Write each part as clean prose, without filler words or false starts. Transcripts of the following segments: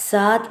7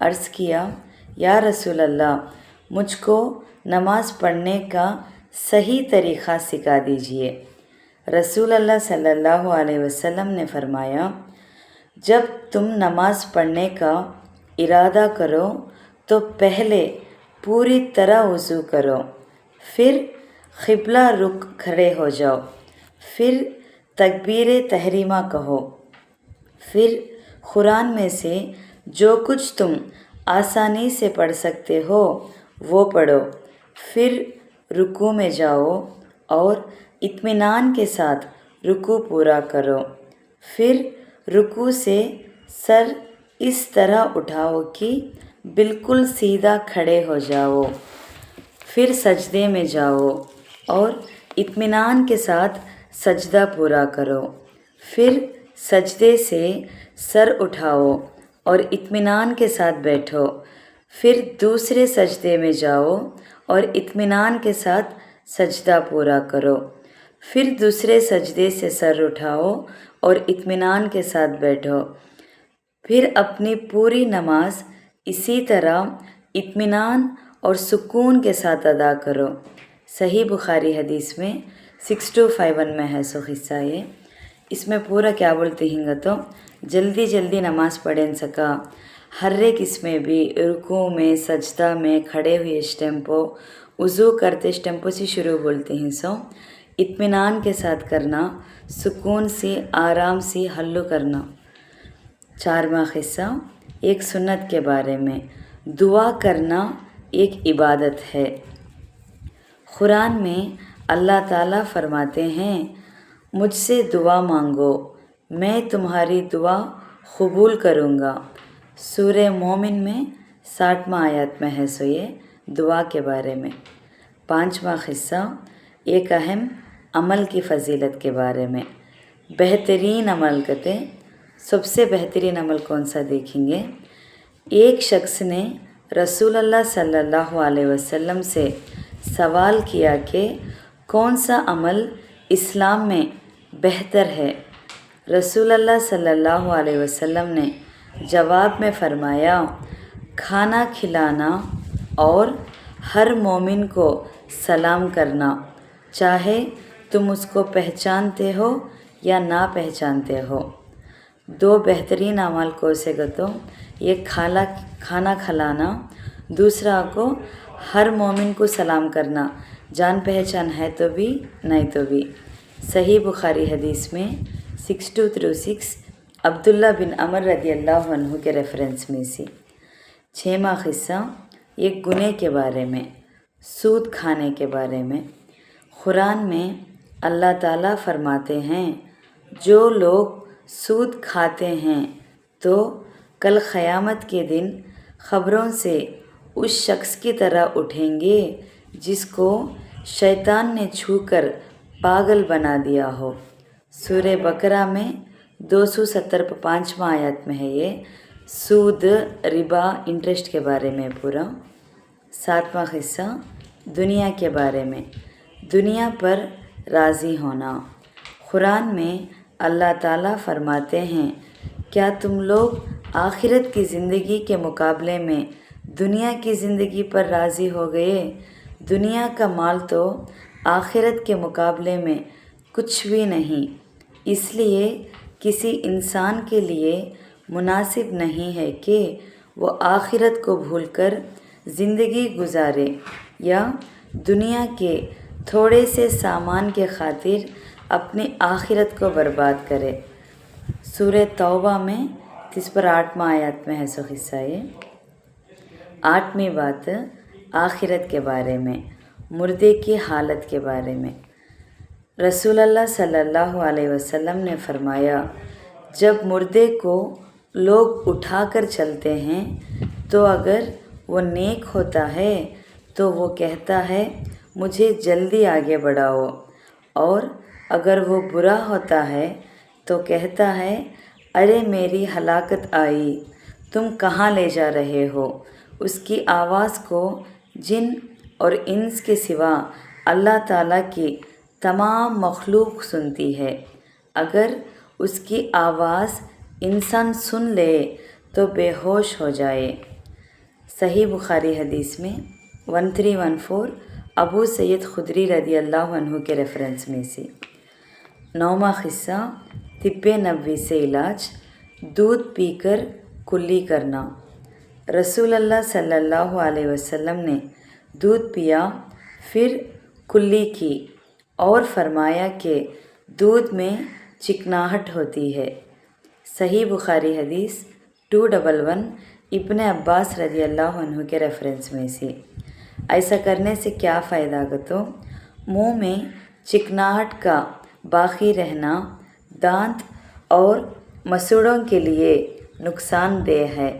عرض کیا یا رسول اللہ مجھ کو نماز پڑھنے کا صحیح طریقہ سکھا دیجیے۔ رسول اللہ صلی اللہ علیہ وسلم نے فرمایا جب تم نماز پڑھنے کا ارادہ کرو تو پہلے پوری طرح وضو کرو، پھر قبلہ رخ کھڑے ہو جاؤ، پھر تکبیر تحریمہ کہو، پھر قرآن میں سے جو کچھ تم آسانی سے پڑھ سکتے ہو وہ پڑھو، پھر رکوع میں جاؤ اور اطمینان کے ساتھ رکوع پورا کرو، پھر رکوع سے سر اس طرح اٹھاؤ کہ بالکل سیدھا کھڑے ہو جاؤ، پھر سجدے میں جاؤ اور اطمینان کے ساتھ سجدہ پورا کرو، پھر سجدے سے سر اٹھاؤ اور اطمینان کے ساتھ بیٹھو، پھر دوسرے سجدے میں جاؤ اور اطمینان کے ساتھ سجدہ پورا کرو، پھر دوسرے سجدے سے سر اٹھاؤ اور اطمینان کے ساتھ بیٹھو، پھر اپنی پوری نماز اسی طرح اطمینان اور سکون کے ساتھ ادا کرو۔ صحیح بخاری حدیث میں 6251 میں ہے سو قصہ یہ۔ اس میں پورا کیا بولتے ہیں گا تو جلدی جلدی نماز پڑھیں سکا، ہر ایک اس میں بھی رکوع میں سجدہ میں کھڑے ہوئے اسٹیمپو وضو کرتے اسٹیمپو سے شروع بولتے ہیں سو اطمینان کے ساتھ کرنا، سکون سے آرام سے حلو کرنا۔ 4واں قصہ ایک سنت کے بارے میں، دعا کرنا ایک عبادت ہے۔ قرآن میں اللہ تعالیٰ فرماتے ہیں مجھ سے دعا مانگو میں تمہاری دعا قبول کروں گا۔ سورہ مومن میں 60واں آیت میں ہے سو یہ دعا کے بارے میں۔ 5واں قصہ ایک اہم عمل کی فضیلت کے بارے میں، بہترین عمل کہتے سب سے بہترین عمل کون سا دیکھیں گے۔ ایک شخص نے رسول اللہ صلی اللہ علیہ وسلم سے سوال کیا کہ کون سا عمل اسلام میں بہتر ہے۔ رسول اللہ صلی اللہ علیہ وسلم نے جواب میں فرمایا کھانا کھلانا اور ہر مومن کو سلام کرنا، چاہے تم اس کو پہچانتے ہو یا نہ پہچانتے ہو۔ 2 بہترین اعمال کو سے گتو یہ کھانا کھلانا، دوسرا کو ہر مومن کو سلام کرنا، جان پہچان ہے تو بھی نہیں تو بھی۔ صحیح بخاری حدیث میں 6236 عبداللہ بن عمر رضی اللہ عنہ کے ریفرنس میں سے۔ 6واں قصہ ایک گناہ کے بارے میں، سود کھانے کے بارے میں۔ قرآن میں اللہ تعالیٰ فرماتے ہیں جو لوگ سود کھاتے ہیں تو کل قیامت کے دن قبروں سے اس شخص کی طرح اٹھیں گے جس کو شیطان نے چھو کر پاگل بنا دیا ہو۔ سورہ بقرہ میں 270 5واں آیت میں ہے یہ سود ربا انٹرسٹ کے بارے میں پورا۔ 7واں قصہ دنیا کے بارے میں، دنیا پر راضی ہونا۔ قرآن میں اللہ تعالیٰ فرماتے ہیں کیا تم لوگ آخرت کی زندگی کے مقابلے میں دنیا کی زندگی پر راضی ہو گئے؟ دنیا کا مال تو آخرت کے مقابلے میں کچھ بھی نہیں، اس لیے کسی انسان کے لیے مناسب نہیں ہے کہ وہ آخرت کو بھول کر زندگی گزارے یا دنیا کے تھوڑے سے سامان کے خاطر اپنی آخرت کو برباد کرے۔ سورہ توبہ میں 8واں آیت میں ہے سو قصہ یہ۔ 8ویں بات آخرت کے بارے میں، مردے کی حالت کے بارے میں۔ رسول اللہ صلی اللہ علیہ وسلم نے فرمایا جب مردے کو لوگ اٹھا کر چلتے ہیں تو اگر وہ نیک ہوتا ہے تو وہ کہتا ہے مجھے جلدی آگے بڑھاؤ، اور اگر وہ برا ہوتا ہے تو کہتا ہے ارے میری ہلاکت آئی، تم کہاں لے جا رہے ہو؟ اس کی آواز کو جن اور انس کے سوا اللہ تعالیٰ کی تمام مخلوق سنتی ہے۔ اگر اس کی آواز انسان سن لے تو بے ہوش ہو جائے۔ صحیح بخاری حدیث میں 1314 ابو سید خدری رضی اللہ عنہ کے ریفرنس میں سے۔ 9واں قصہ طب نبوی سے علاج، دودھ پی کر کلی کرنا۔ رسول اللہ صلی اللہ علیہ وسلم نے دودھ پیا پھر کلی کی اور فرمایا کہ دودھ میں چکناہٹ ہوتی ہے۔ صحیح بخاری حدیث 211 ابن عباس رضی اللہ عنہ کے ریفرنس میں سے۔ ایسا کرنے سے کیا فائدہ گتو؟ منہ میں چکناہٹ کا باقی رہنا دانت اور مسوڑوں کے لیے نقصان دہ ہے،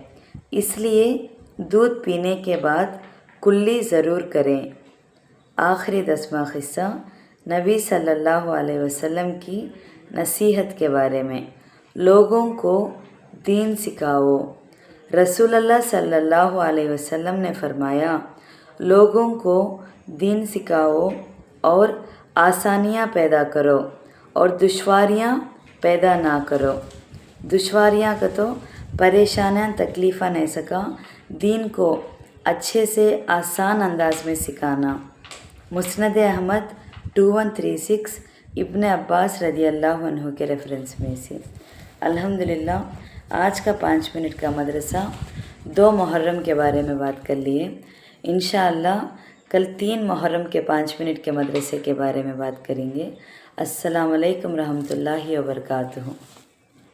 اس لیے دودھ پینے کے بعد کلی ضرور کریں۔ آخری 10واں قصہ نبی صلی اللہ علیہ وسلم کی نصیحت کے بارے میں۔ لوگوں کو دین سکھاؤ۔ رسول اللہ صلی اللہ علیہ وسلم نے فرمایا، لوگوں کو دین سکھاؤ اور آسانیاں پیدا کرو اور دشواریاں پیدا نہ کرو۔ دشواریاں کا تو پریشانیاں تکلیفاں نہیں سکا، دین کو اچھے سے آسان انداز میں سکھانا۔ مسند احمد 2136 ابن عباس رضی اللہ عنہ کے ریفرنس میں سے۔ الحمدللہ آج کا 5 منٹ کا مدرسہ 2 محرم کے بارے میں بات کر لیے۔ انشاءاللہ کل 3 محرم کے 5 منٹ کے مدرسے کے بارے میں بات کریں گے۔ السلام علیکم رحمۃ اللہ وبرکاتہ۔